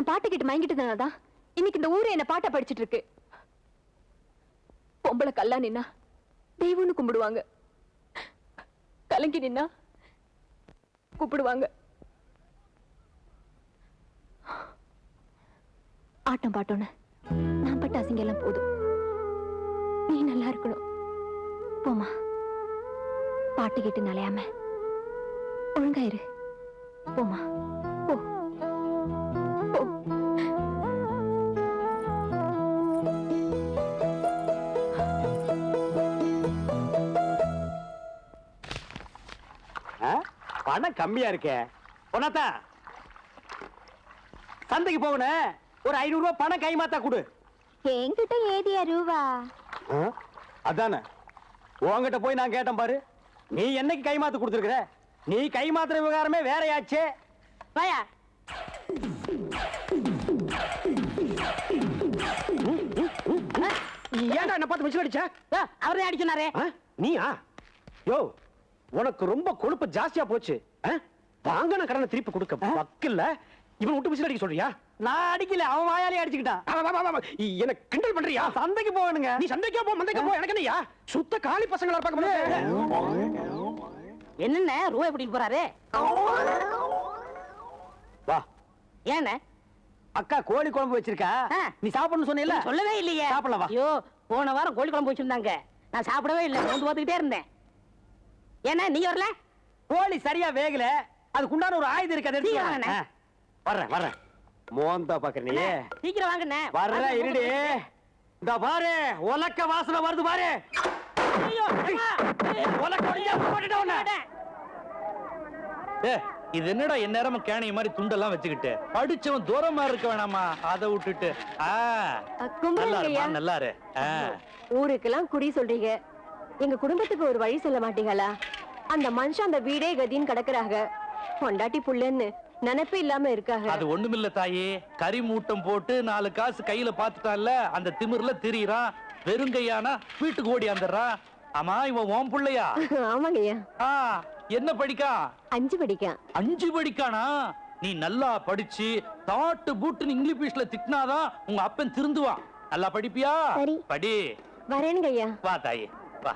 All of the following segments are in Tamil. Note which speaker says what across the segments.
Speaker 1: நான் பாட்டு கேட்டு மயங்கிட்டதுனாலதான் இன்னைக்கு இந்த ஊரே என்ன பாட்டா படிச்சிட்டு இருக்கு. பொம்பளை கல்லா நின்னா தெய்வம்னு கும்பிடுவாங்க, கலங்கி நின்னா கூப்பிடுவாங்க. ஆட்டம் பாட்டோன்னு நான் பட்ட அசிங்க எல்லாம் போதும். நீ நல்லா இருக்கணும். போமா, பாட்டு கேட்டு நலையாம ஒழுங்காயிரு. போமா, போ போ.
Speaker 2: பணம் கம்மியா இருக்கே. பொண்ணாத்தா, சந்தைக்கு போகணும், ஒரு 500 ரூபாய் பணம் கைமாத்தா கொடு.
Speaker 1: என்கிட்ட ஏதியா ரூபா?
Speaker 2: அதானே உன்கிட்ட போய் நான் கேட்டேன் பாரு. நீ என்னைக்கு கைமாத்து கொடுத்துருக்குற? நீ கைமாத்துற விவகாரமே வேறையாச்சே.
Speaker 3: வாயா.
Speaker 2: ஏன்டா என்ன பார்த்து மிச்சம் அடிச்ச?
Speaker 3: அவரே அடிச்சனாரே.
Speaker 2: நீயா? யோ, உனக்கு ரொம்ப கொழுப்பு ஜாஸ்தியா போச்சு. வாங்கின கடனை திருப்பி கொடுக்க வக்கில்ல. இவன் விட்டு மிச்சம் அடிக்க சொல்றியா? நான் அடிக்கல, அவன் வாயாலே அடிச்சுக்கிட்டான். என்ன கிண்டல் பண்றியா? சந்தைக்கு போகணுங்க. நீ சந்தைக்கே போ, மந்தைக்கு போ, எனக்கு என்னையா? சுத்த காலி பசங்களா இருப்பாங்க.
Speaker 3: என்னென்ன ரூபாய் எப்படி போறாரு?
Speaker 2: வா.
Speaker 3: ஏன்ன
Speaker 2: அக்கா கோழி குழம்பு வச்சிருக்கா, நீ சாப்பிடணும்னு சொன்னீல்ல?
Speaker 3: சொல்லவே இல்லையே.
Speaker 2: சாப்பிடலாம் வா.
Speaker 3: ஐயோ, போன வாரம் கோழி குழம்பு வச்சிருந்தாங்க, நான் சாப்பிடவே இல்லை, வந்து பார்த்துக்கிட்டே இருந்தேன். ஏன்னா நீ வரல?
Speaker 2: கோழி சரியா வேகல, அதுக்குண்டான ஒரு ஆயுதம் இருக்கு, அதை எடுத்து வர்றேன் வர்றேன். மோந்தா பாக்குற நீ?
Speaker 3: சீக்கிரம் வாங்கண்ணே.
Speaker 2: வர்ற இருடி. இந்த பாரு, உலக்க வாசனை வருது பாரு.
Speaker 4: இது என்னடா எந்நேரமும் கேணைய மாதிரி துண்டெல்லாம் வச்சுக்கிட்டு படிச்சவன் தூரமா இருக்க வேணாமா? அதை விட்டுட்டு நல்லா இரு.
Speaker 1: ஊருக்கெல்லாம் குடி சொல்றீங்க, எங்க குடும்பத்துக்கு ஒரு வழி சொல்ல மாட்டீங்களா? அந்த மனுஷன் அந்த வீடே கதின்னு கிடக்குறாங்க, பொண்டாட்டி புள்ளன்னு நினைப்பே இல்லாம இருக்காங்க.
Speaker 4: அது ஒண்ணுமில்ல தாயே, கறி மூட்டம் போட்டு 4 காசு கையில பாத்துட்டான்ல, அந்த திமிர்ல திரியறான். வெறுங்கையானா வீட்டுக்கு ஓடி வந்துடுறான். ஆமா, இவன் உன் புள்ளையா?
Speaker 1: ஆமாங்கய்யா.
Speaker 4: என்ன படிக்கா?
Speaker 1: 5 படிக்கான்.
Speaker 4: 5 படிக்கானா? நீ நல்லா படிச்சு தாட்டு பூட்டுன்னு இங்கிலீஷ்ல திட்டினாதான் உங்க அப்பன் திருந்துவான். நல்லா படிப்பியா? படி.
Speaker 1: வரேனுங்க ஐயா.
Speaker 4: வா தாயே, வா.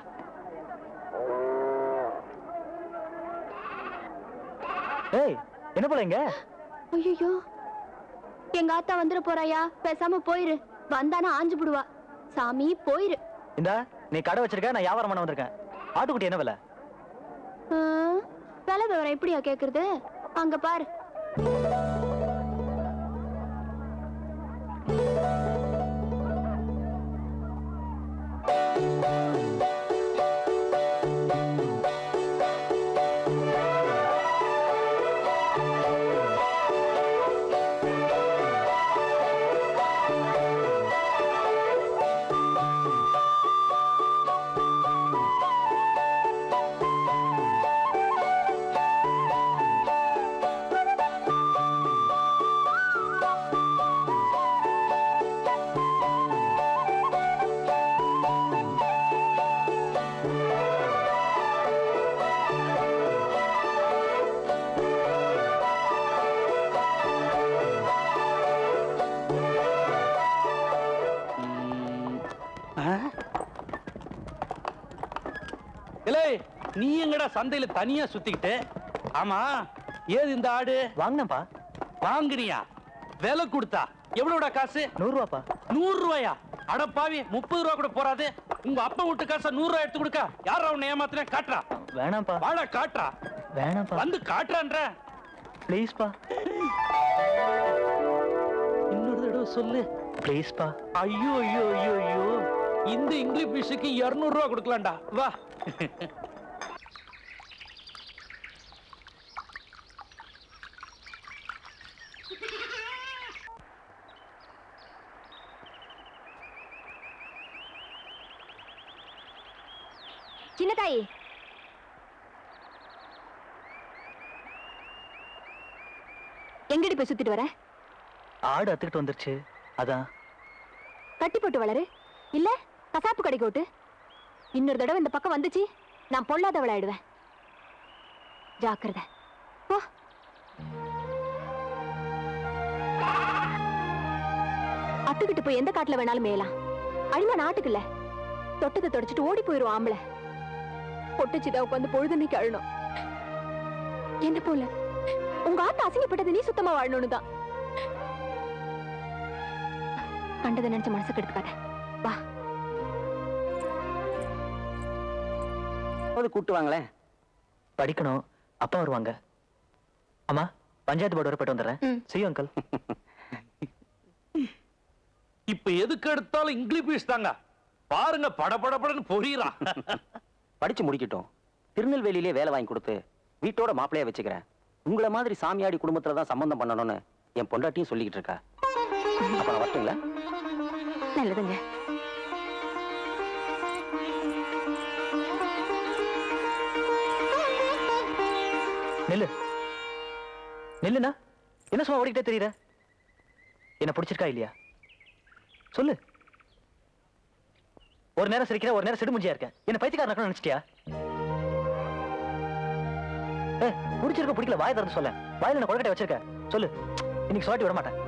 Speaker 2: ஏய், என்ன போலங்க?
Speaker 1: ஐயோ, எங்க ஆத்தா வந்துட போறாயா? பேசாம போயிரு, வந்தானா ஆஞ்சு புடுவா. சாமி போயிரு.
Speaker 2: இந்தா, நீ கடை வச்சிருக்க, நான் வியாபாரம் பண்ண வந்திருக்கேன். ஆட்டுக்குட்டி என்ன விலை?
Speaker 1: விலை விவரம் எப்படியா கேக்குறது? அங்க பாரு.
Speaker 4: நீ எங்கடா சந்தையில தனியா சுத்திக்கிட்டு? ஆமா, ஏது இந்த ஆடு?
Speaker 2: வாங்கினப்பா.
Speaker 4: வாங்குனியா? விலை கொடுத்தா எவ்வளவுடா காசு?
Speaker 2: 100 ரூபாப்பா.
Speaker 4: 100 ரூபாயா? அட பாவி, 30 ரூபா கூட போறாது. உங்க அப்பா வீட்டு காசை 100 ரூபாய் எடுத்து கொடுக்க. யாரா உன்னை ஏமாத்தின? காட்டுறா.
Speaker 2: வேணாம்ப்பா.
Speaker 4: வாடா காட்டுறா.
Speaker 2: வேணாம்ப்பா.
Speaker 4: வந்து காட்டுறான்ற.
Speaker 2: ப்ளீஸ்ப்பா.
Speaker 4: இன்னொரு தடவை சொல்லு.
Speaker 2: ப்ளீஸ்ப்பா.
Speaker 4: ஐயோ ஐயோ ஐயோ ஐயோ, இந்த இங்கிலீஷ் பிஷுக்கு 200 ரூபா கொடுக்கலாம்டா. வா.
Speaker 1: சின்ன தாயி, எங்கடி போய் சுத்திட்டு வர?
Speaker 2: ஆடு அத்துக்கிட்டு வந்துருச்சு, அதான்.
Speaker 1: கட்டி போட்டு வளரு, இல்ல கசாப்பு கடைக்கு ஓட்டு. இன்னொரு தடவை இந்த பக்கம் வந்துச்சு, நான் பொல்லாதவளாயிடுவேன். ஜாக்கிரதை. போ. அத்துக்கிட்டு போய் எந்த காட்டுல வேணாலும் மேயலாம். அழிமா நாட்டுக்கு இல்ல. தொட்டத்தை தொடச்சிட்டு ஓடி போயிரும் ஆம்பளை. பொட்டுச்சிதா உட்காந்து பொழுதுனைக்கு அழணும். என்ன போல உங்க ஆத்த அசிங்கப்பட்டது நீ சுத்தமா வாழணும்னு தான். கண்டதை நினைச்ச மனசுக்கு எடுத்துக்காத. வா.
Speaker 5: கூட்டு வாங்களேன்.
Speaker 6: படிக்கணும். அப்பா வருவாங்க. அம்மா பஞ்சாயத்து போர்டு வரை போயிட்டு வந்துடுறேன். See you uncle.
Speaker 4: இப்ப எதுக்கு எடுத்தாலும் இங்கிலீஷ் தாங்க. பாருங்க படபடபடன்னு பொரியறான்.
Speaker 5: படிச்சு முடிக்கட்டும். திருநெல்வேலியிலே வேலை வாங்கி கொடுத்து வீட்டோட மாப்பிளையா வச்சுக்கிறேன். உங்களை மாதிரி சாமியாடி குடும்பத்துல தான் சம்பந்தம் பண்ணணும்னு என் பொண்டாட்டியும் சொல்லிக்கிட்டு இருக்கா. அப்ப நான் வரட்டுங்களா?
Speaker 1: நல்லதுங்க.
Speaker 6: நில்லு நில்லுண்ணா. என்ன சும்மா ஓடிக்கிட்டே தெரியுற? என்ன பிடிச்சிருக்கா இல்லையா சொல்லு. ஒரு நேரம் சிரிக்கிற, ஒரு நேரம் சிடுமுஞ்சியா இருக்க. என்ன பைத்தியக்காரன் நினைச்சிட்டியா? பிடிச்சிருக்க பிடிக்கல வாயை திறந்து சொல்ல. வாயில நான் கொடக்கட்டை வச்சிருக்க சொல்லு. இன்னைக்கு சொல்லாட்டி விட மாட்டேன்.